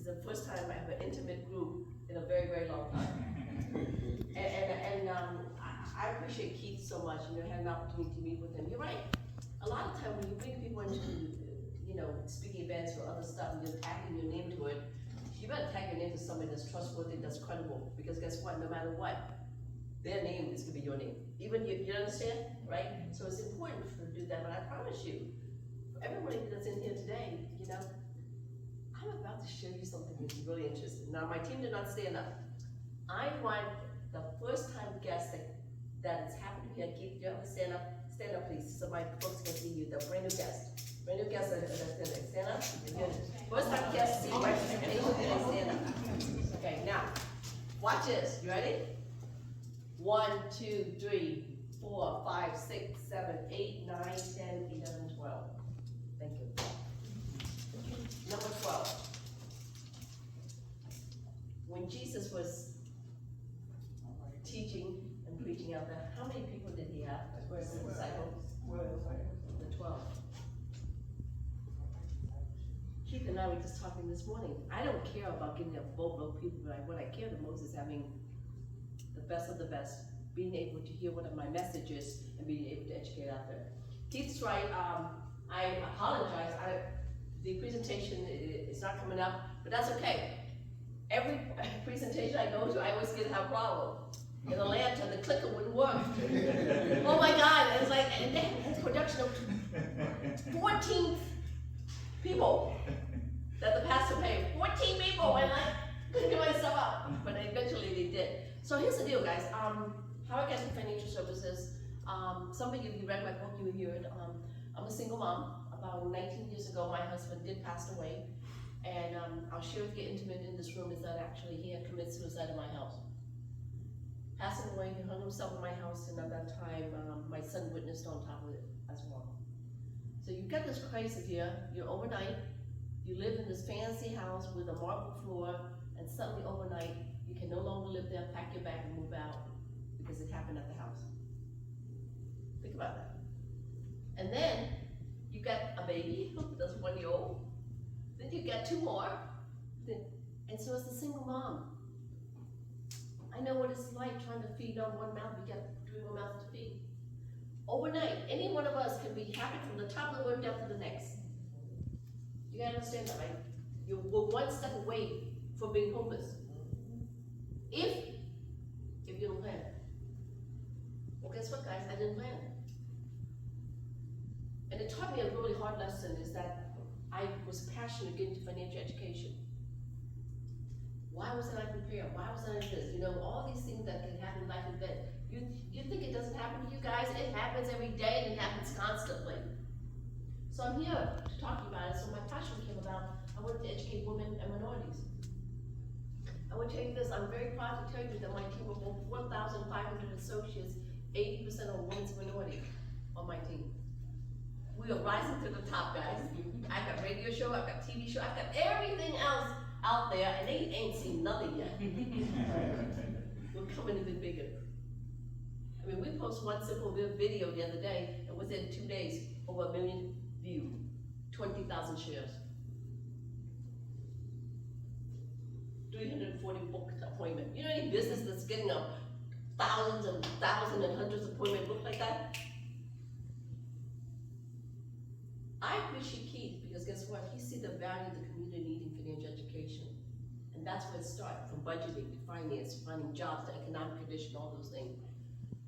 the first time I have an intimate group in a very, very long time. I appreciate Keith so much, had an opportunity to meet with him. You're right. A lot of time when you bring people into, speaking events or other stuff, and you're tagging your name to it, you better tag your name to somebody that's trustworthy, that's credible, because guess what, no matter what, their name is gonna be your name. Even you understand, right? So it's important to do that, but I promise you, for everybody that's in here today, I'm about to show you something that's really interesting. Now, my team did not stand up. I want the first time guest that has happened here. Keith, you have to stand up please, so my folks can see you, the brand new guest that stand up. First time guest, see my presentation, stand up. Okay, now, watch this, you ready? 1, 2, 3, 4, 5, 6, 7, 8, 9, 10, 11, 12. Thank you. Number 12. When Jesus was teaching and preaching out there, how many people did he have? Where the disciples? The 12. Keith and I were just talking this morning. I don't care about getting a boatload of people, but what I care the most is having the best of the best, being able to hear what my message is and being able to educate out there. Keith's right. I apologize. The presentation is not coming up, but that's okay. Every presentation I go to, I always get a problem. In the lantern, the clicker wouldn't work. Oh my God, it's like, and they had a production of 14 people that the pastor paid. 14 people, and I couldn't get myself out, but eventually they did. So here's the deal, guys. How I got into financial services, some of you, if you read my book, you hear it. I'm a single mom. About 19 years ago, my husband did pass away. And I'll share with you intimate in this room is that actually he had committed suicide in my house. Passing away, he hung himself in my house, and at that time, my son witnessed on top of it as well. So you've got this crisis here, you're overnight, you live in this fancy house with a marble floor, and suddenly overnight, you can no longer live there, pack your bag and move out, because it happened at the house. Think about that. And then, you got a baby, that's 1 year old, then you got 2 more, and so it's a single mom. I know what it's like trying to feed on one mouth, you got 3 more mouths to feed. Overnight, any one of us can be happy from the top of the world down to the next. You gotta understand that, right? We're one step away from being homeless. If you don't plan. Well, guess what, guys? I didn't plan. And it taught me a really hard lesson is that I was passionate getting into financial education. Why wasn't I prepared? Why wasn't I this? All these things that can happen in life and death. You think it doesn't happen to you guys? It happens every day and it happens constantly. So I'm here to talk to you about it. So my passion came about, I wanted to educate women and minorities. I want to tell you this, I'm very proud to tell you that my team of over 1,500 associates, 80% are women and minorities on my team. We are rising to the top, guys. I got radio show, I've got TV show, I've got everything else out there, and they ain't seen nothing yet. We're coming even bigger. I mean, we posted one simple video the other day, and within 2 days, over 1 million views, 20,000 shares. 340 book appointment. You know any business that's getting a thousands and hundreds of appointment book like that? I appreciate Keith because guess what? He sees the value of the community needing financial education. And that's where it starts, from budgeting to finance, to finding jobs, to economic condition, all those things.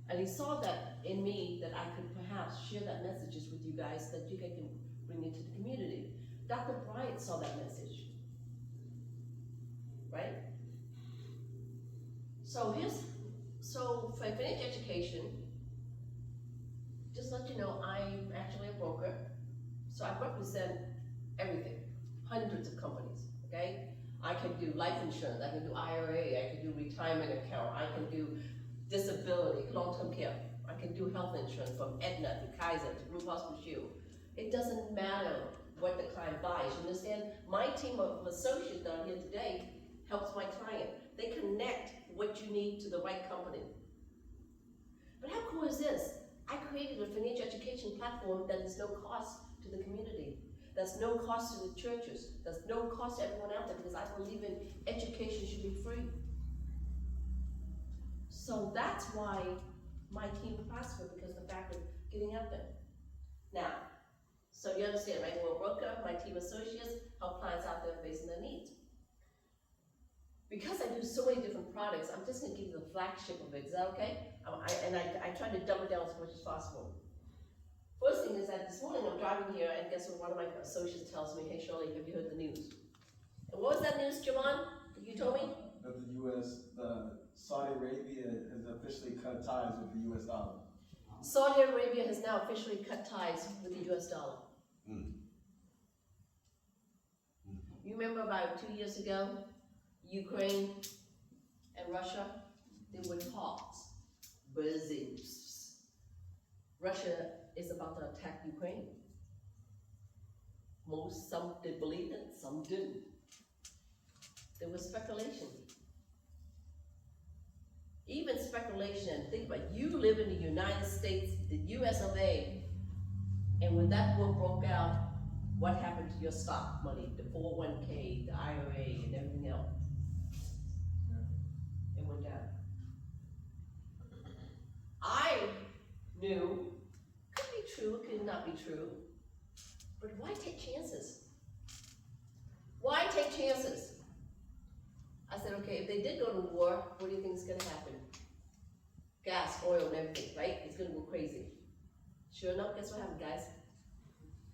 And he saw that in me, that I could perhaps share that messages with you guys that you guys can bring into the community. Dr. Bryant saw that message, right? So for financial education, just let you know, I'm actually a broker. So I represent everything, hundreds of companies, okay? I can do life insurance, I can do IRA, I can do retirement account, I can do disability, long-term care. I can do health insurance from Aetna to Kaiser to Blue Cross Blue Shield. It doesn't matter what the client buys, you understand? My team of associates that are here today helps my client. They connect what you need to the right company. But how cool is this? I created a financial education platform that is no cost to the community. That's no cost to the churches. That's no cost to everyone out there, because I believe in education should be free. So that's why my team prospered, because of the fact of getting out there. Now, so you understand, right? We're a broker, my team associates help clients out there facing their needs. Because I do so many different products, I'm just gonna give you the flagship of it. Is that okay? I try to dumb it down as much as possible. First thing is that this morning I'm driving here, and guess what? One of my associates tells me, "Hey Shirley, have you heard the news?" And what was that news, Javon? You told me? That Saudi Arabia has officially cut ties with the U.S. dollar. Saudi Arabia has now officially cut ties with the U.S. dollar. You remember about 2 years ago, Ukraine and Russia, they were talks, busy. Russia is about to attack Ukraine. Some did believe it, some didn't. There was speculation. Even speculation, think about it, you live in the United States, the US of A, and when that war broke out, what happened to your stock money, the 401k, the IRA, and everything else? It went down. I knew, could be true, could not be true, but why take chances? Why take chances? I said, okay, if they did go to war, what do you think is gonna happen? Gas, oil, and everything, right? It's gonna go crazy. Sure enough, guess what happened, guys?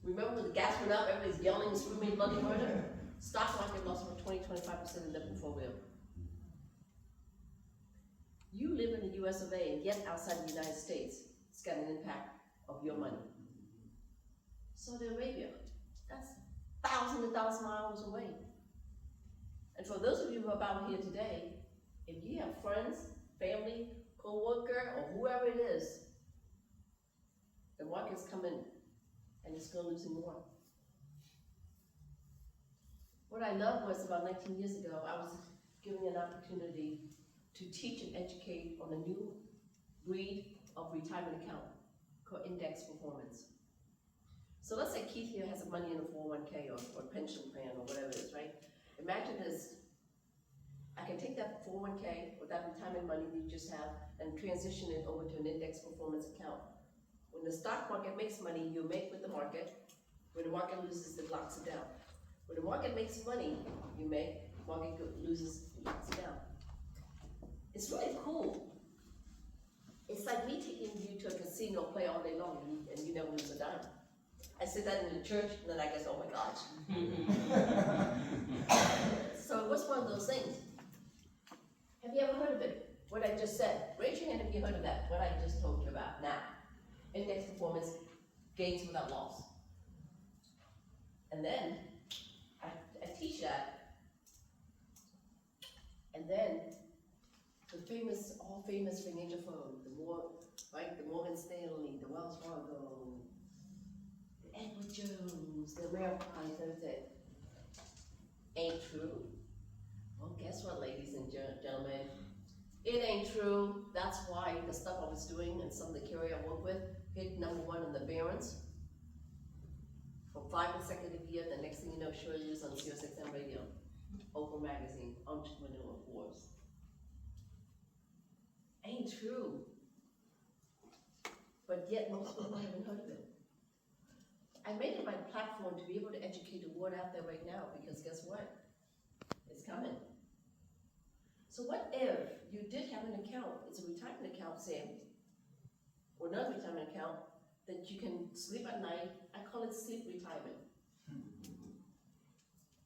Remember when the gas went up, everybody's yelling, screaming, bloody murder? Stock market lost about 20-25% of their portfolio. You live in the US of A, and yet outside the United States, it's got an impact of your money. Saudi Arabia, that's thousands and thousands of miles away. And for those of you who are about here today, if you have friends, family, co-worker, or whoever it is, the market's coming and it's still losing more. What I loved was about 19 years ago, I was given an opportunity to teach and educate on a new breed of retirement account called index performance. So let's say Keith here has money in a 401k or pension plan or whatever it is, right? Imagine this, I can take that 401k or that retirement money that you just have and transition it over to an index performance account. When the stock market makes money, you make with the market. When the market loses, it locks it down. When the market makes money, you make, market loses, it locks it down. It's really cool. It's like me taking you to a casino, play all day long, and you never lose a dime. I said that in the church, and then I guess, oh my gosh. So it was one of those things. Have you ever heard of it? What I just said. Raise your hand if you heard of that, what I just told you about now. Index performance, gains without loss. And then, I teach that. And then, all famous financial firms, the Morgan Stanley, the Wells Fargo, the Edward Jones, the Ameriprise, everything. Ain't true. Well, guess what, ladies and gentlemen? It ain't true. That's why the stuff I was doing and some of the carrier I work with hit #1 in the Barron's for 5 consecutive years. The next thing you know, Shirley Luu on SiriusXM Radio, Oprah Magazine, Entrepreneur Forbes. Ain't true. But yet most people haven't heard of it. I made it my platform to be able to educate the world out there right now, because guess what? It's coming. So what if you did have an account, it's a retirement account, Sam, or another retirement account, that you can sleep at night. I call it sleep retirement.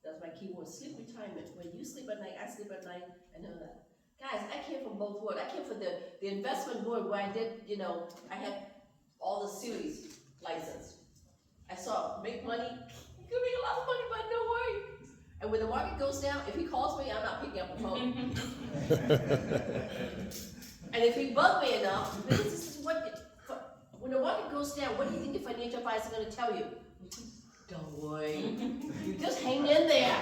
That's my keyword, sleep retirement. When you sleep at night, I sleep at night, and all that. Guys, I came from both worlds. I came from the investment world where I did, I had all the series license. I saw make money, you can make a lot of money, but no way. And when the market goes down, if he calls me, I'm not picking up the phone. And if he bugs me enough, because this is when the market goes down, what do you think the financial advisor is going to tell you? Don't worry, you just hang in there.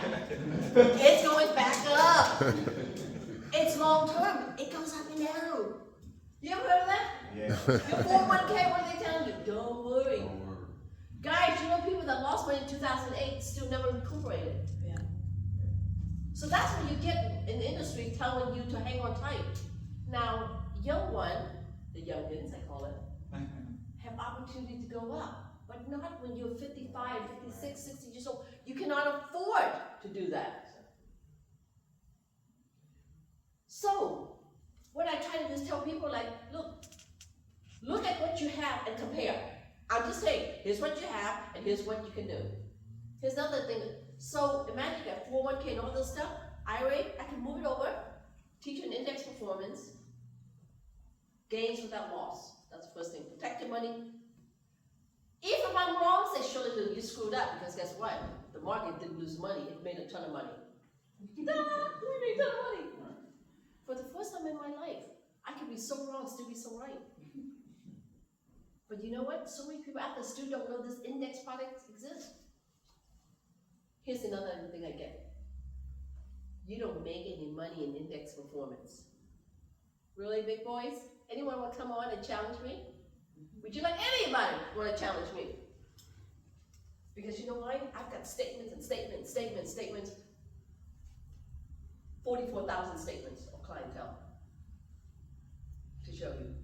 It's going back up. It's long term. It goes up and down. You ever heard of that? Yeah. Your 401k, what are they telling you? Don't worry. Guys, you know people that lost money in 2008 still never recuperated. Yeah. So that's what you get in the industry telling you to hang on tight. Now, young one, the youngins I call it, have opportunity to go up, but not when you're 55, 56, 60 years old. You cannot afford to do that. So, what I try to do is tell people like, look at what you have and compare. I'm just saying, here's what you have and here's what you can do. Here's another thing. So imagine you got 401k and all this stuff, IRA, I can move it over, teach you an index performance, gains without loss. That's the first thing. Protect your money. If I'm wrong, say Shirley Luu, you screwed up because guess what? The market didn't lose money, it made a ton of money. We made a ton of money. For the first time in my life, I could be so wrong, still be so right. But you know what? So many people out there still don't know this index product exists. Here's another thing I get. You don't make any money in index performance. Really, big boys? Anyone want to come on and challenge me? Would you like anybody want to challenge me? Because you know why? I've got statements and statements. 44,000 statements of clientele to show you.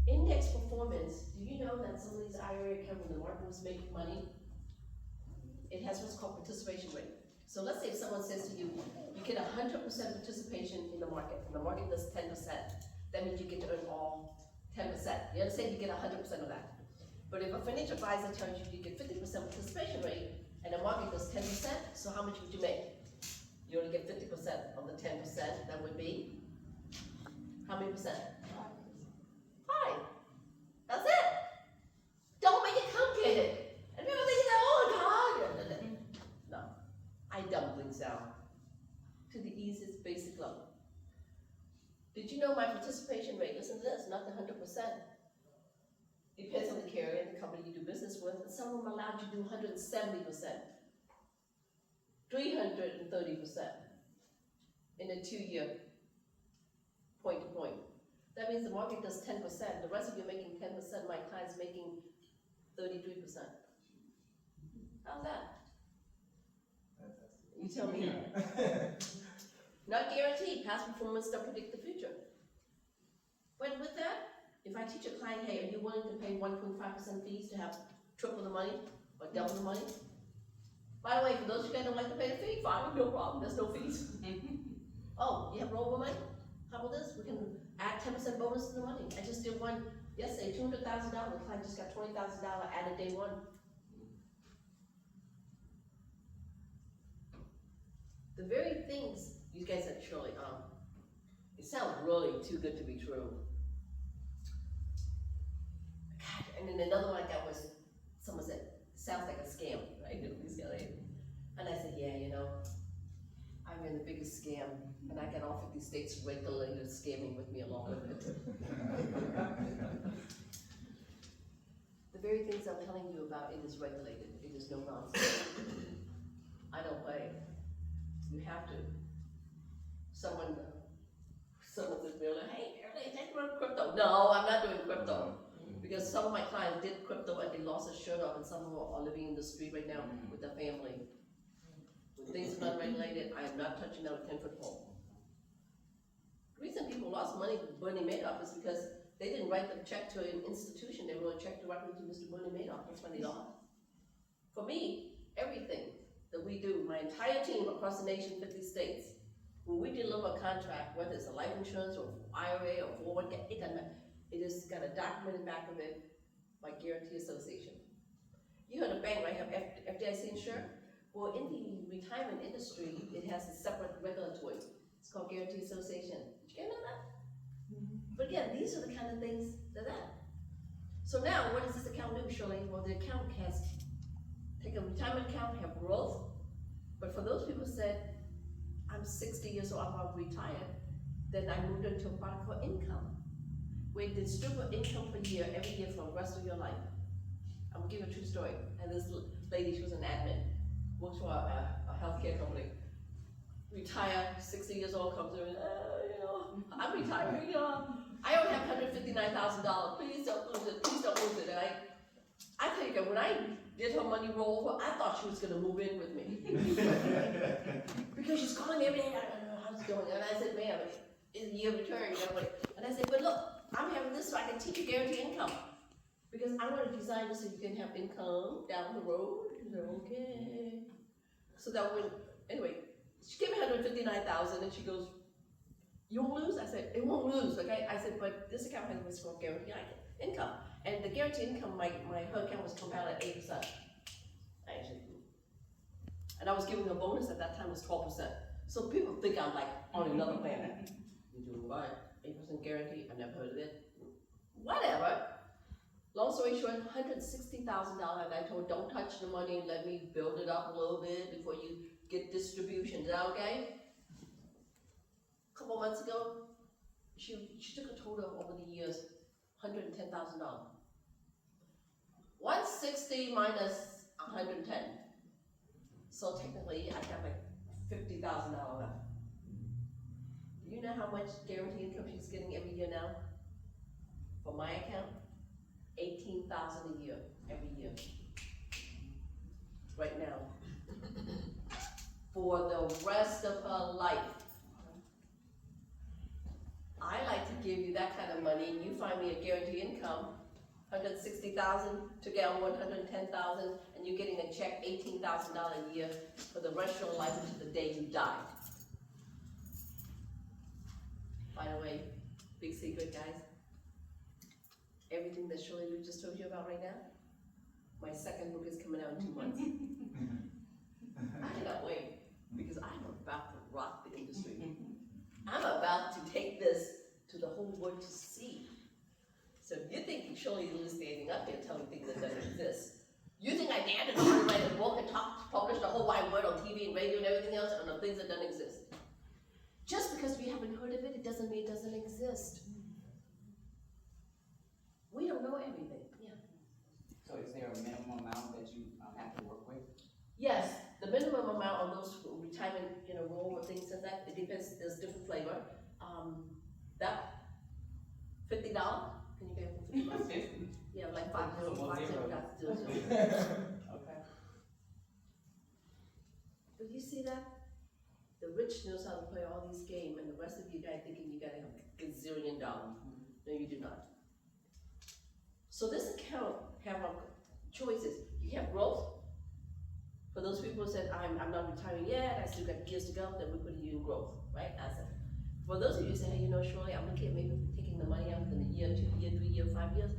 Index performance, do you know that some of these IRA accounts when the market was making money, it has what's called participation rate. So let's say if someone says to you, you get 100% participation in the market, and the market does 10%, that means you get to earn all 10%. You understand? You get 100% of that. But if a financial advisor tells you you get 50% participation rate, and the market does 10%, so how much would you make? You only get 50% of the 10%, that would be, how many percent? 5. That's it. Don't make it complicated. And people think, oh God. No, I dumb things down to the easiest basic level. Did you know my participation rate, listen to this, not the 100%. Depends on the carrier and the company you do business with, and some of them allowed you to do 170%, 330% in a 2-year point to point. That means the market does 10%, the rest of you are making 10%, my client's making 33%. How's that? You tell me. Not guaranteed, past performance don't predict the future. But with that, if I teach a client, hey, are you willing to pay 1.5% fees to have triple the money or double the money? By the way, for those of you guys who don't like to pay the fee, fine, no problem, there's no fees. Oh, you have rollover money? How about this? We can add 10% bonus to the money. I just did one yesterday, $200,000. The client just got $20,000 added day one. The very things you guys said, Shirley, it sounds really too good to be true. God, and then another one I got was, someone said, sounds like a scam, right? And I said, yeah, you know, I'm in the biggest scam, and I got all 50 states regulated scamming with me along with it. The very things I'm telling you about, it is regulated. It is no nonsense. I don't play. You have to. Someone said, hey, take crypto. No, I'm not doing crypto. Because some of my clients did crypto and they lost their shirt off, and some of them are living in the street right now with their family. When things are not regulated, I am not touching that with 10-foot pole. The reason people lost money with Bernie Madoff is because they didn't write the check to an institution, they wrote a check directly to Mr. Bernie Madoff. That's why they lost. For me, everything that we do, my entire team across the nation, 50 states, when we deliver a contract, whether it's a life insurance or IRA or 401k, it doesn't matter. It has got a document in the back of it by Guarantee Association. You heard a bank, right? Have FDIC insured? Well, in the retirement industry, it has a separate regulatory. It's called Guarantee Association. Did you guys know that? But again, these are the kind of things that. So now, what does this account do, Shirley? Well, the account has, take a retirement account, have growth, but for those people who said, I'm 60 years old, I'm about to retire, then I moved into a product called income, where you distribute income per year, every year for the rest of your life. I'm gonna give you a true story. And this lady, she was an admin, works for a healthcare company. Retired, 60 years old, comes in, you know, I'm retiring, I only have $159,000. Please don't lose it. Please don't lose it. And I tell you, when I did her money roll over, I thought she was gonna move in with me. Because she's calling every day, I don't know how it's going. And I said, ma'am, it's a year return, you gotta wait. And I said, but look, I'm having this so I can teach you guaranteed income. Because I want to design this so you can have income down the road. She said, okay. So that when, anyway, she gave me $159,000 and she goes, you won't lose? I said, it won't lose, okay? I said, but this account has what's called guaranteed income. And the guaranteed income, her account was compounded at 8%. And I was giving a bonus at that time was 12%. So people think I'm like on another planet. You're doing what? 8% guarantee? I've never heard of it. Whatever. Long story short, $160,000, and I told her, don't touch the money, let me build it up a little bit before you get distribution. Is that okay? A couple months ago, she took a total over the years, $110,000. 160 minus 110. So technically, I got like $50,000 left. Do you know how much guaranteed income she's getting every year now? For my account? $18,000 a year, every year. Right now. For the rest of her life. I like to give you that kind of money, and you find me a guaranteed income, $160,000 to get on $110,000, and you're getting a check $18,000 a year for the rest of your life until the day you die. By the way, big secret, guys. Everything that Shirley Luu just told you about right now, my second book is coming out in 2 months. I cannot wait, because I'm about to rock the industry. I'm about to take this to the whole world to see. So if you think Shirley Luu is standing up here telling things that don't exist, you think I dare to go and write a book and publish the whole wide world on TV and radio and everything else on the things that don't exist? Just because we haven't heard of it, it doesn't mean it doesn't exist. We don't know everything. Yeah. So is there a minimum amount that you have to work with? Yes, the minimum amount on those retirement, roll or things like that, it depends, there's different flavor. That $50, can you get it for $50? Yeah, like 5 got to do it. Okay. But you see that? The rich knows how to play all these games, and the rest of you guys thinking you gotta have a gazillion dollars. No, you do not. So this account have choices. You have growth. For those people who said, I'm not retiring yet, I still got years to go, then we put you in growth, right? That's it. For those of you who say, hey, Shirley, I'm looking at maybe taking the money out within a year, 2 year, 3 year, 5 years,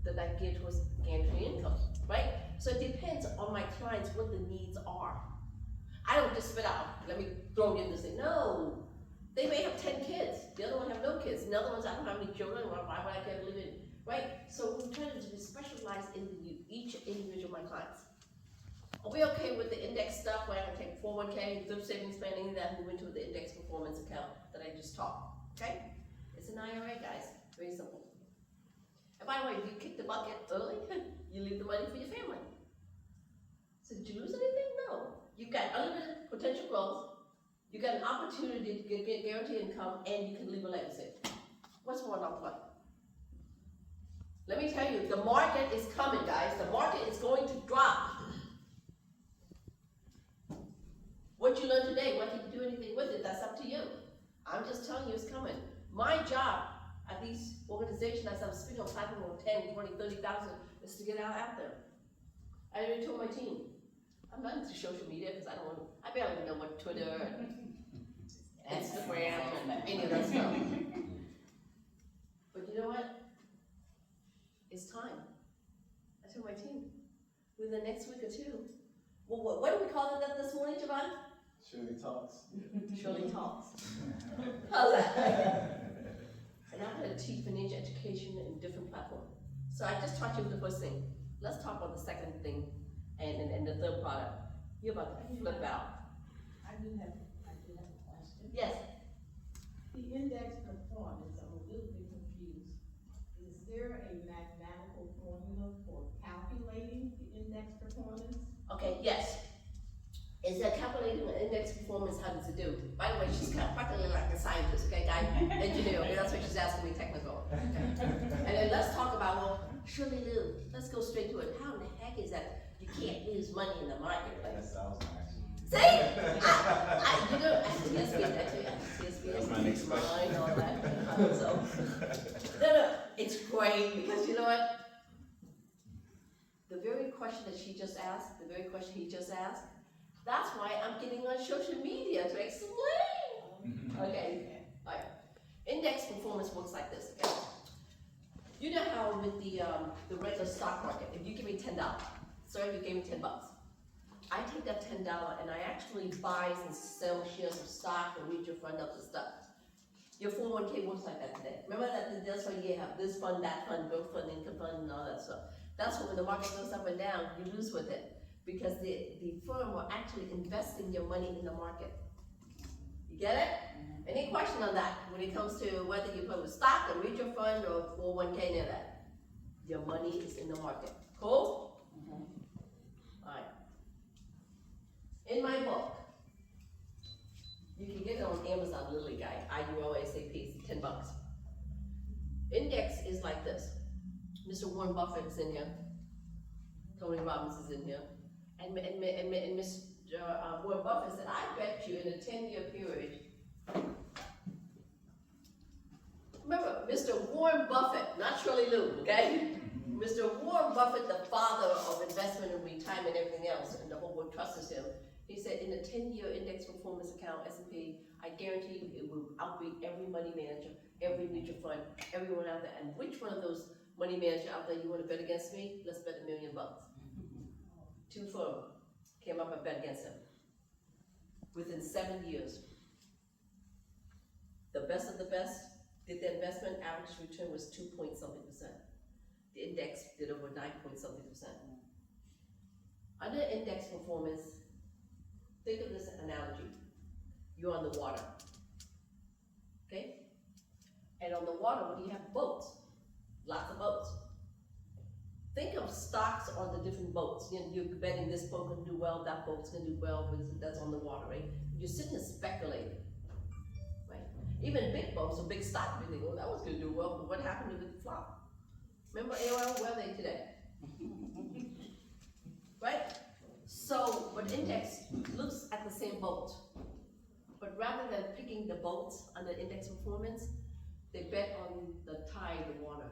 that I geared towards guaranteed income, right? So it depends on my clients what the needs are. I don't just spit out, let me throw it in this thing. No, they may have 10 kids, the other one have no kids, the other ones, I don't have any children, why would I care to live in, right? So we try to be specialized in each individual of my clients. Are we okay with the index stuff where I can take 401k, thrift savings plan, any of that, move into the index performance account that I just taught, okay? It's an IRA, guys, very simple. And by the way, if you kick the bucket early, you leave the money for your family. So did you lose anything? No. You've got unlimited potential growth, you got an opportunity to get guaranteed income, and you can leave a legacy. What's more not fun? Let me tell you, the market is coming, guys. The market is going to drop. What you learned today, whether you do anything with it, that's up to you. I'm just telling you it's coming. My job at these organizations, as I'm speaking on platform of 10, 20, 30,000, is to get out there. I already told my team, I'm not into social media because I barely even know what Twitter and Instagram and any of that stuff. But you know what? It's time. I told my team, within the next week or two, well, what do we call it this morning, Javon? Shirley Talks. Shirley Talks. How's that? And I'm going to teach financial education in different platforms. So I just taught you the first thing. Let's talk about the second thing and the third product. You're about to flip out. I do have a question. Yes. The index performance, I'm a little bit confused. Is there a mathematical formula for calculating the index performance? Okay, yes. Is that calculating the index performance, how does it do? By the way, she's kind of practically like a scientist, okay, guy, engineer, okay, that's why she's asking me technical. Okay. And then let's talk about, well, Shirley Luu, let's go straight to it. How in the heck is that you can't lose money in the marketplace? That's actually. See? You know, I CSB, actually, That's my next question. all that. So, no, it's great, because you know what? The very question that she just asked, the very question he just asked, that's why I'm getting on social media to explain. Okay, all right. Index performance works like this, okay? You know how with the regular stock market, if you give me $10, sir, you gave me $10. I take that $10 and I actually buy and sell shares of stock or mutual fund other stuff. Your 401k works like that today. Remember that's why you have this fund, that fund, growth fund, income fund, and all that stuff. That's why when the market goes up and down, you lose with it. Because the firm will actually invest in your money in the market. You get it? Any question on that when it comes to whether you put with stock or mutual fund or 401k, any of that? Your money is in the market. Cool? Alright. In my book, you can get it on Amazon, Lily Guy, IULASAP, $10. Index is like this. Mr. Warren Buffett is in here. Tony Robbins is in here. And Mr. Warren Buffett said, I bet you in a 10-year period. Remember, Mr. Warren Buffett, not Shirley Luu, okay? Mr. Warren Buffett, the father of investment and retirement and everything else, and the whole world trusts him. He said, in a 10-year index performance account, S&P, I guarantee you it will outbeat every money manager, every mutual fund, everyone out there. And which one of those money managers out there you want to bet against me? Let's bet $1 million. Two firms came up and bet against him. Within 7 years, the best of the best did their investment, average return was 2-point-something%. The index did over 9-point-something%. Under index performance, think of this analogy. You're on the water, okay? And on the water, what do you have? Boats, lots of boats. Think of stocks on the different boats. You know, you're betting this boat can do well, that boat's gonna do well, because that's on the water, right? You're sitting and speculating, right? Even big boats or big stock, you think, oh, that was gonna do well, but what happened if it flopped? Remember AOL, where are they today? Right? So, but index looks at the same boat, but rather than picking the boats under index performance, they bet on the tide, the water.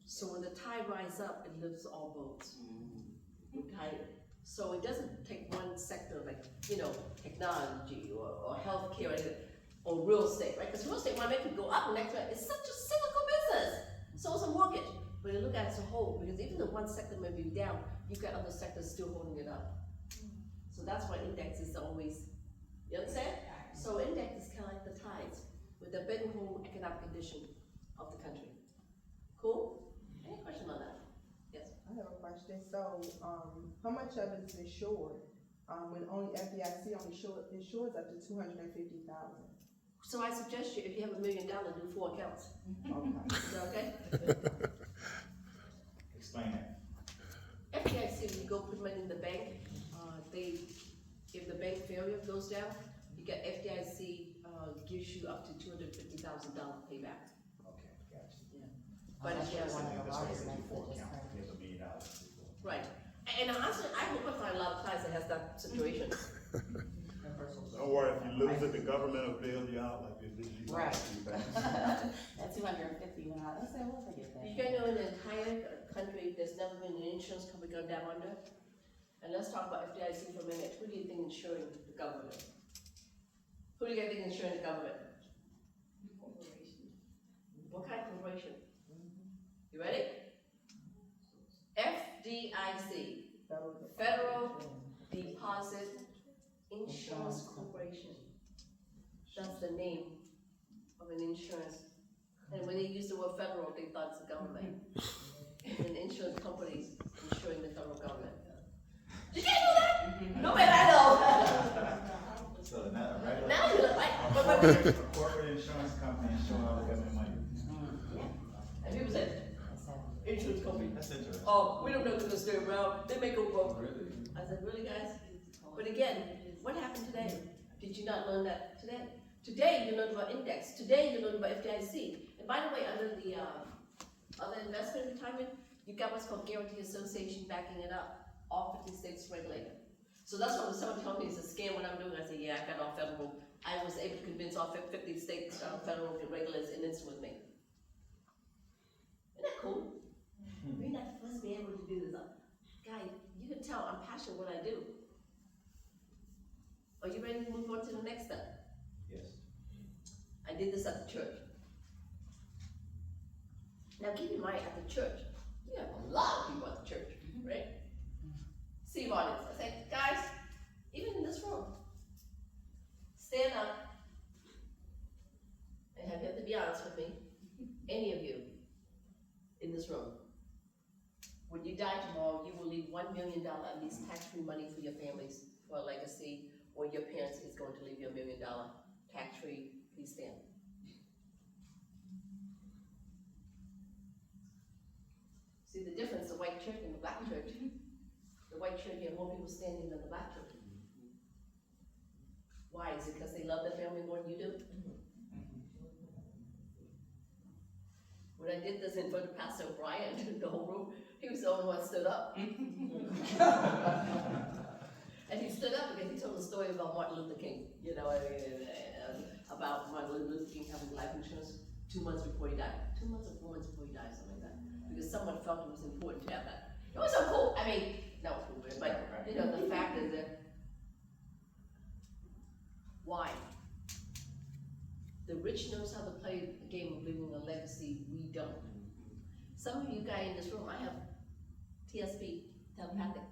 So when the tide rises up, it lifts all boats. Okay? So it doesn't take one sector like, you know, technology or healthcare or real estate, right? Because real estate, when it can go up and next one, it's such a cyclical business. So is a mortgage. But you look at it as a whole, because even though one sector may be down, you've got other sectors still holding it up. So that's why index is always, you understand? So index is kind of like the tides, with the betting home economic condition of the country. Cool? Any question on that? Yes. I have a question. So, how much of it is insured? When only FDIC only insures up to $250,000. So I suggest you, if you have $1 million, do 4 accounts. Okay. Is that okay? Explain that. FDIC, when you go put money in the bank, if the bank failure goes down, you get FDIC gives you up to $250,000 payback. Okay, gotcha. But if you have one of the That's why largest it's banks before that just account, started. he has $1 million. right. And honestly, I hope I find a lot of clients that has that situation. Don't worry, if you lose it, the government will bail you out like they did you. Right. That 250 went out. I said, we'll forget that. You guys know in the entire country, there's never been an insurance company gone down under? And let's talk about FDIC for a minute. Who do you think insuring the government? Who do you guys think insuring the government? Corporation. What kind of corporation? You ready? FDIC, Federal Deposit Insurance Corporation. That's the name of an insurance. And when they use the word federal, they thought it's the government. And insurance companies insuring the federal government. Did you know that? No, man, I know. So not a regular. Now you look like, A corporate insurance company insuring all the government money. and people said, insurance company. That's interesting. Oh, we don't know if they're gonna stay around, they may go broke. Really? I said, really, guys? But again, what happened today? Did you not learn that today? Today you learned about index. Today you learned about FDIC. And by the way, under the other investment retirement, you got what's called Guarantee Association backing it up. All 50 states regulated. So that's why when someone tells me it's a scam what I'm doing, I say, yeah, I got all federal. I was able to convince all 50 states federal regulators in this with me. Isn't that cool? We're not supposed to be able to do this. Guy, you can tell I'm passionate what I do. Are you ready to move on to the next step? Yes. I did this at the church. Now keep in mind, at the church, we have a lot of people at the church, right? See audience. I say, guys, even in this room, stand up and have to be honest with me. Any of you in this room, when you die tomorrow, you will leave $1 million at least tax-free money for your families for a legacy, or your parents is going to leave you $1 million tax-free. Please stand. See the difference, the white church and the black church. The white church, you have more people standing than the black church. Why? Is it because they love their family more than you do? When I did this in front of Pastor Brian, the whole room, he was the only one that stood up. And he stood up because he told a story about Martin Luther King, you know, about Martin Luther King having life insurance 2 months before he died. 2 months or 4 months before he died, something like that. Because someone felt it was important to have that. It was so cool. I mean, no, but you know, the fact is that why? The rich knows how to play the game of leaving a legacy. We don't. Some of you guys in this room, I have TSP, telepathic.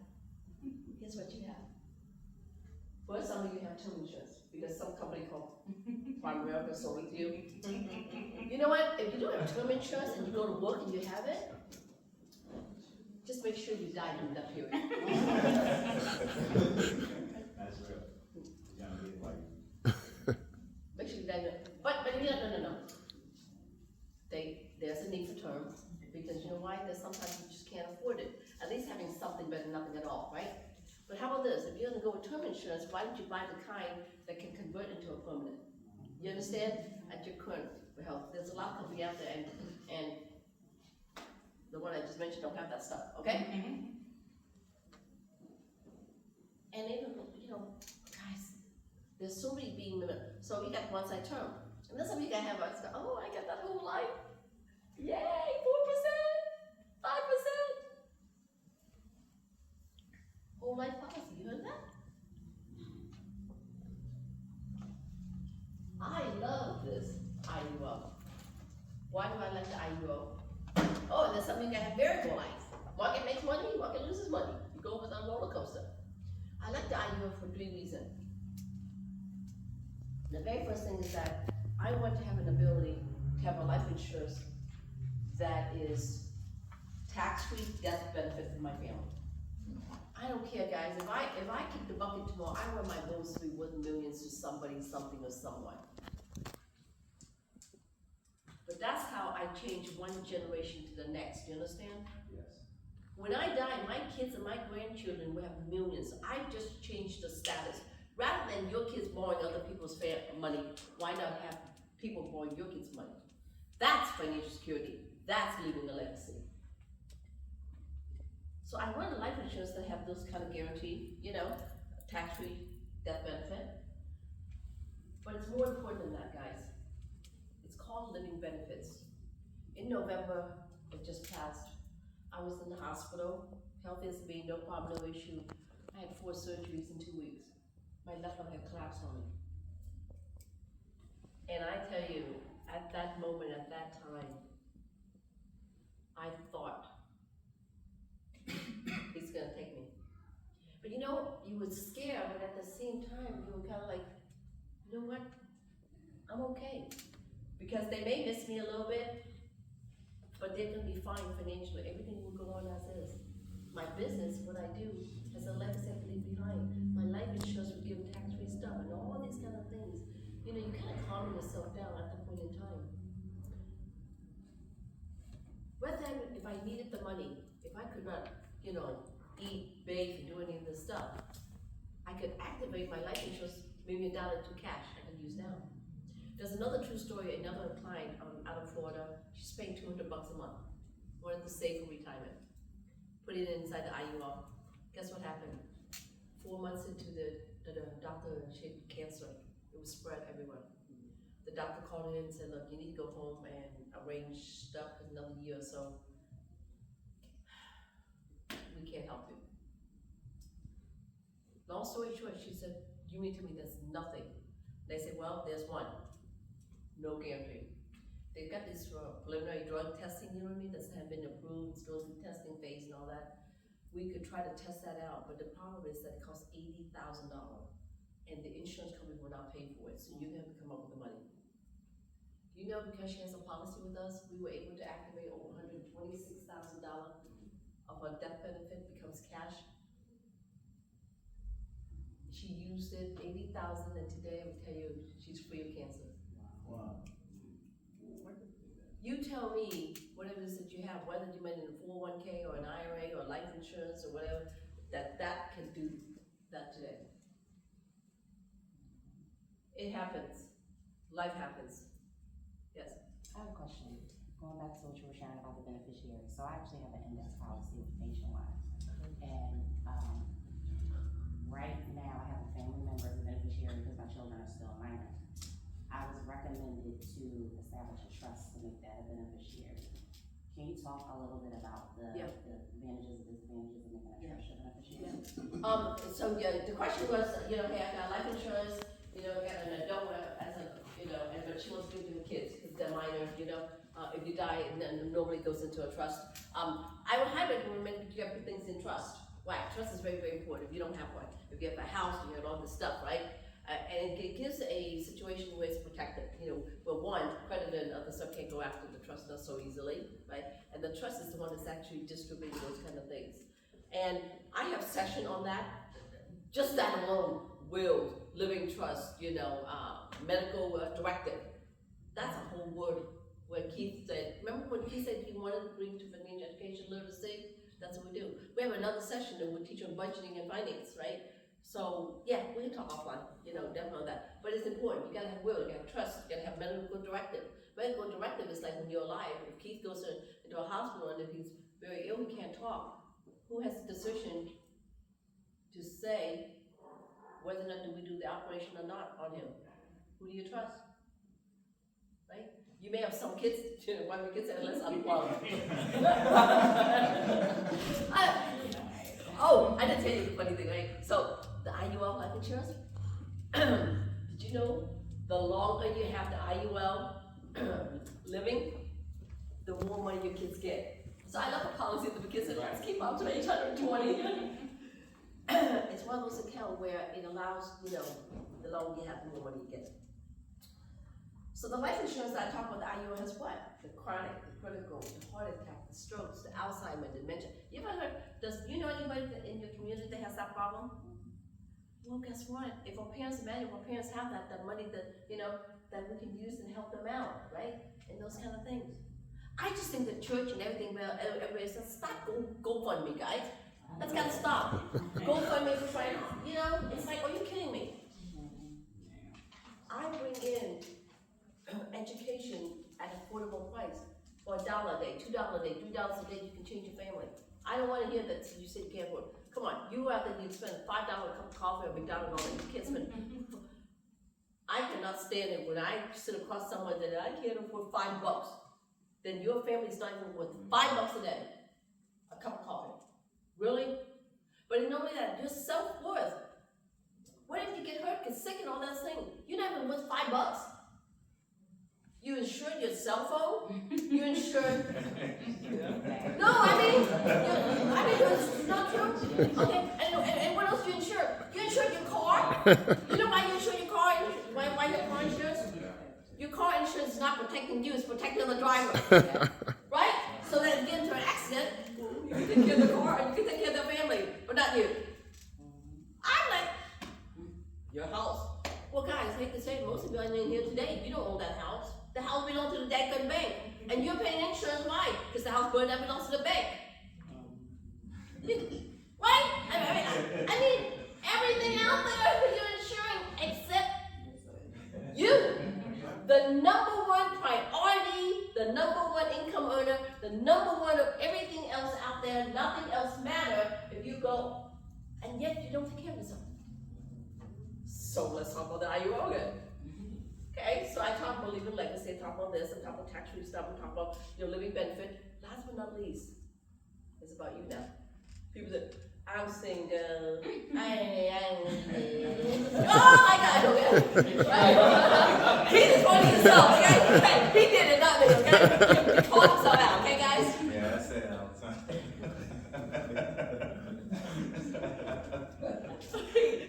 Guess what you have? First, some of you have term insurance because some company called Farm America sold it to you. You know what? If you don't have term insurance and you go to work and you have it, just make sure you die during that period. That's real. Make sure you die during. But no. There's a need for term because you know why? There's sometimes you just can't afford it. At least having something better than nothing at all, right? But how about this? If you're gonna go with term insurance, why don't you buy the kind that can convert into a permanent? You understand? At your current health, there's a lot of company out there, and the one I just mentioned don't have that stuff. Okay? And even you know, guys, there's so many being limited. So you got one side term, and then some of you guys have like, oh, I got that whole life. Yay, 4%, 5%. Whole life policy, you heard that? I love this IUO. Why do I like the IUO? Oh, and there's some of you guys have variable life. Market makes money, market loses money. You go with a roller coaster. I like the IUO for 3 reasons. The very first thing is that I want to have an ability to have a life insurance that is tax-free death benefit for my family. I don't care, guys. If I kick the bucket tomorrow, I want my bones to be worth millions to somebody, something, or someone. But that's how I change one generation to the next. Do you understand? Yes. When I die, my kids and my grandchildren will have millions. I just changed the status. Rather than your kids borrowing other people's money, why not have people borrowing your kids' money? That's financial security. That's leaving a legacy. So I want a life insurance that have those kind of guarantee, you know, tax-free death benefit. But it's more important than that, guys. It's called living benefits. In November, it just passed. I was in the hospital, healthy as being, no problem, no issue. I had 4 surgeries in 2 weeks. My left lung had collapsed on me. And I tell you, at that moment, at that time, I thought, he's gonna take me. But you know, you were scared, but at the same time, you were kind of like, you know what? I'm okay. Because they may miss me a little bit, but they're gonna be fine financially. Everything will go on as is. My business, what I do, has a legacy I leave behind. My life insurance would give tax-free stuff and all these kind of things. You know, you kind of calm yourself down at that point in time. Rather than if I needed the money, if I could not, you know, eat, bathe, and do any of this stuff, I could activate my life insurance maybe $1 to cash I can use now. There's another true story, another client out of Florida, she's paying $200 a month, wanted to save for retirement. Put it inside the IUL. Guess what happened? 4 months into the doctor, she had cancer. It was spread everywhere. The doctor called in and said, look, you need to go home and arrange stuff for another year or so. We can't help you. Long story short, she said, you mean to me there's nothing? They said, well, there's one. No guarantee. They've got this preliminary drug testing, you know what I mean, that have been approved, it's going through testing phase and all that. We could try to test that out, but the problem is that it costs $80,000 and the insurance company will not pay for it, so you're gonna have to come up with the money. You know, because she has a policy with us, we were able to activate over $126,000 of her death benefit becomes cash. She used it, $80,000, and today I will tell you, she's free of cancer. Wow. You tell me what it is that you have, whether you made it in a 401k or an IRA or life insurance or whatever, that can do that today. It happens. Life happens. Yes. I have a question. Going back to what you were sharing about the beneficiary. So I actually have an index policy nationwide. And right now I have a family member as a beneficiary because my children are still minors. I was recommended to establish a trust to make that a beneficiary. Can you talk a little bit about the advantages and disadvantages of making a trust a beneficiary? So the question was, hey, I got life insurance, I got an adult as a, but she wants to give it to the kids because they're minor, if you die, then normally goes into a trust. I would highly recommend you put things in trust. Why? Trust is very, very important if you don't have one. If you have a house, you have all this stuff, right? And it gives a situation where it's protected, where one, creditor and other stuff can't go after the trust not so easily, right? And the trust is the one that's actually distributing those kind of things. And I have session on that, just that alone, will, living trust, medical directive. That's a whole word where Keith said, remember when Keith said he wanted to bring to financial education literacy? That's what we do. We have another session that we teach on budgeting and finance, right? So yeah, we can talk offline, definitely on that. But it's important, you gotta have will, you gotta have trust, you gotta have medical directive. Medical directive is like when you're alive, if Keith goes into a hospital and if he's very ill, he can't talk, who has the decision to say whether or not do we do the operation or not on him? Who do you trust? Right? You may have some kids, one of the kids say, let's unplug. I didn't tell you the funny thing, right? So, the IUL life insurance, did you know the longer you have the IUL living, the more money your kids get? So I love a policy that the kids say, let's keep up to age 120. It's one of those accounts where it allows, the longer you have, the more money you get. So the life insurance that I talk about, the IUL has what? The chronic, the critical, the heart attack, the strokes, the Alzheimer's, dementia. You ever heard, do you know anybody in your community that has that problem? Well, guess what? If our parents imagine if our parents have that money that, that we can use and help them out, right? And those kind of things. I just think the church and everything, everybody says, stop GoFundMe, guys. That's gotta stop. GoFundMe for trying, it's like, are you kidding me? I bring in education at affordable price for $1 a day, $2 a day, $3 a day, you can change your family. I don't want to hear that you say you can't afford. Come on, you out there, you spend $5 a cup of coffee or McDonald's and all that, you can't spend. I cannot stand it when I sit across someone that I can't afford $5, then your family's not even worth $5 a day, a cup of coffee. Really? But not only that, your self-worth. What if you get hurt, get sick and all that thing? You're not even worth $5. You insured your cell phone? You insured... No, I mean, it's not true. Okay, and what else do you insure? You insured your car? You know why you insure your car? Why your car insurance? Your car insurance is not protecting you, it's protecting the driver. Right? So that if you get into an accident, you can take care of the car and you can take care of the family, but not you. I'm like, your house. Well guys, I hate to say it, most of you in here today, you don't own that house. The house belongs to the debt good bank. And you're paying insurance, why? Because the house burned down belongs to the bank. Right? I mean, everything out there you're insuring except number one priority, the number one income earner, the number one of everything else out there, nothing else matter if you go, and yet you don't take care of yourself. So let's talk about the IUOGA. Okay, so I talk about living legacy, I talk about this, I talk about tax-free stuff, I talk about your living benefit. Last but not least, it's about you now. People that, I'm single, oh my God, okay? He just wanted himself, okay? Hey, he did it, not me, okay? He called himself out, okay, guys? Yeah, I say that all the time.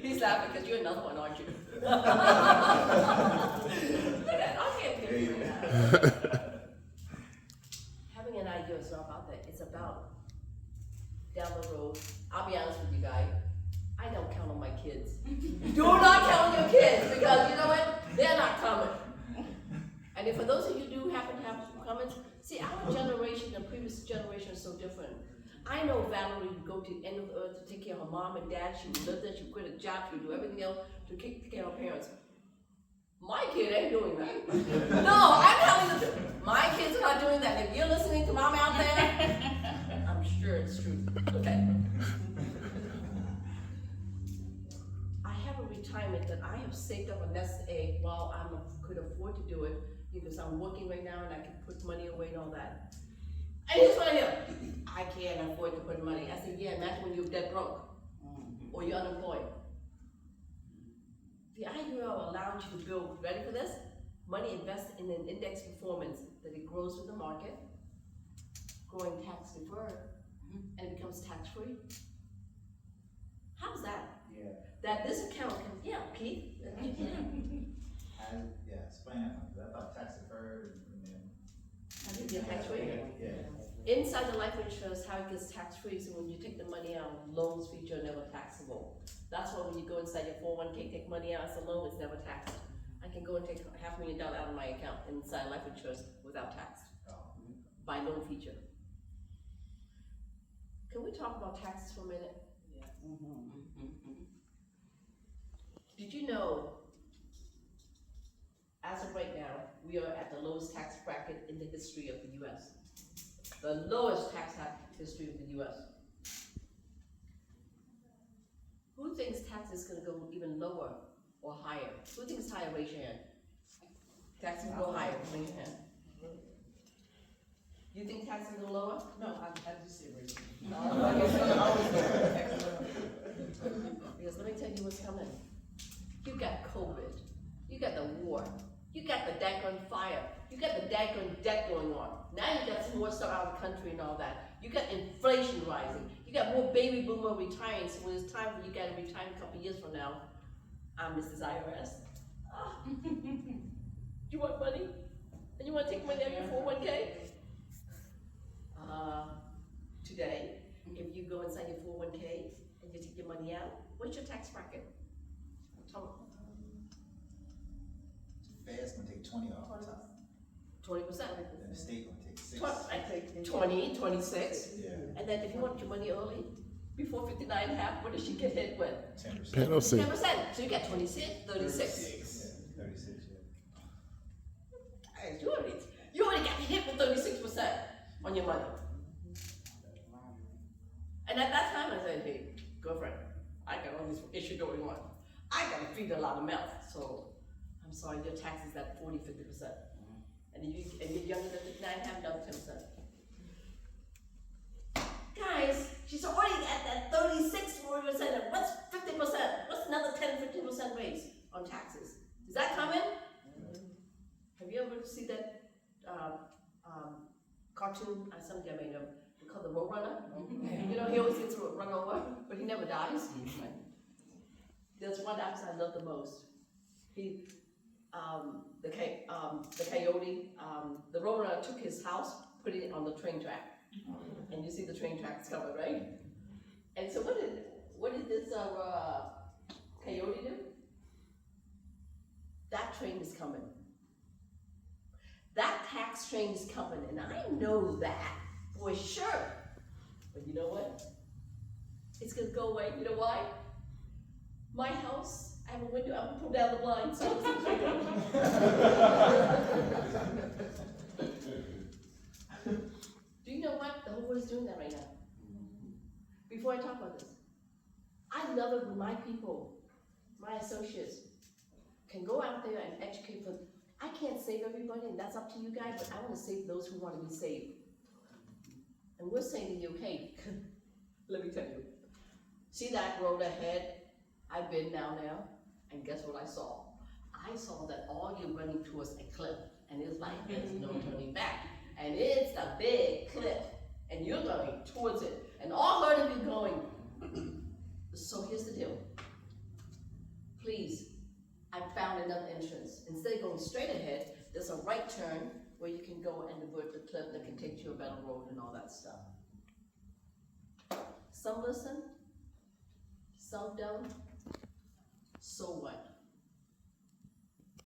He's laughing because you're another one, aren't you? Look at that, I can't get you. Having an idea is not about that. It's about down the road. I'll be honest with you guys. I don't count on my kids. Do not count on your kids because you know what? They're not coming. And if for those of you who do happen to have comments, see, our generation and previous generation is so different. I know Valerie would go to the end of the earth to take care of her mom and dad. She would live there, she would quit a job, she would do everything else to take care of her parents. My kid ain't doing that. No, I'm telling you the truth. My kids are not doing that. If you're listening to mom out there, I'm sure it's true. Okay. I have a retirement that I have saved up a nest egg while I could afford to do it because I'm working right now and I can put money away and all that. And here's what I hear. I can't afford to put money. I said, yeah, imagine when you're dead broke or you're unemployed. The IUL allows you to build, ready for this? Money invested in an index performance that it grows with the market, growing tax deferred, and it becomes tax free. How's that? Yeah. That this account can, yeah, Keith? Explain that, because I thought tax deferred and then. I think you're tax free. Yeah. Inside the life insurance, how it gets tax free, so when you take the money out, loans feature are never taxable. That's why when you go inside your 401k, take money out as a loan, it's never taxed. I can go and take $500,000 out of my account inside life insurance without tax, by loan feature. Can we talk about taxes for a minute? Did you know, as of right now, we are at the lowest tax bracket in the history of the US. The lowest tax history of the US. Who thinks tax is gonna go even lower or higher? Who thinks it's higher? Raise your hand. Taxes go higher, raise your hand. You think taxes go lower? No, I just said raise your Because let me tell you what's coming. You got COVID, you got the war, you got the daggone fire, you got the daggone debt going on. Now you got some more stuff out of the country and all that. You got inflation rising. You got more baby boomer retiring, so when it's time for you guys to retire a couple years from now, I'm Mrs. IRS. You want money? And you want to take money out of your 401k? Today, if you go inside your 401k and you take your money out, what's your tax bracket? Fed's gonna take 20 off the top, 20%. then the state gonna take 6. I think 20, 26. Yeah, And then if you want your money early, before 59 and a half, what does she get hit with? 10%. Penalty. 10%. So you got 26, 36. Yeah, 36, yeah. Hey, you already got hit with 36% on your money. And at that time, I said, hey, girlfriend, I got all this issue going on. I gotta feed a lot of mouth, so I'm sorry, your tax is at 40, 50%. And if you're younger than 59, have another 10%. Guys, she's already at that 36, 40%. What's 50%? What's another 10, 15% raise on taxes? Is that coming? Have you ever seen that cartoon? Something I made up. Called the Roadrunner. You know, he always gets run over, but he never dies. There's one episode I love the most. He, the coyote, the Roadrunner took his house, put it on the train track, and you see the train tracks coming, right? And so what did this coyote do? That train is coming. That tax train is coming, and I know that for sure. But you know what? It's gonna go away. You know why? My house I have a window, I'm gonna pull down the blind, so. Do you know what? The whole world is doing that right now. Before I talk about this, I love it when my people, my associates, can go out there and educate, but I can't save everybody, and that's up to you guys, but I wanna save those who wanna be saved. And we're saying to you, hey, let me tell you, see that road ahead? I've been down there, and guess what I saw? I saw that all you're running towards a cliff, and it's like, there's no turning back. And it's a big cliff, and you're going towards it, and all heard of you going. So here's the deal. Please, I found another entrance. Instead of going straight ahead, there's a right turn where you can go and divert the cliff that can take you a better road and all that stuff. Some listen, some don't. So what?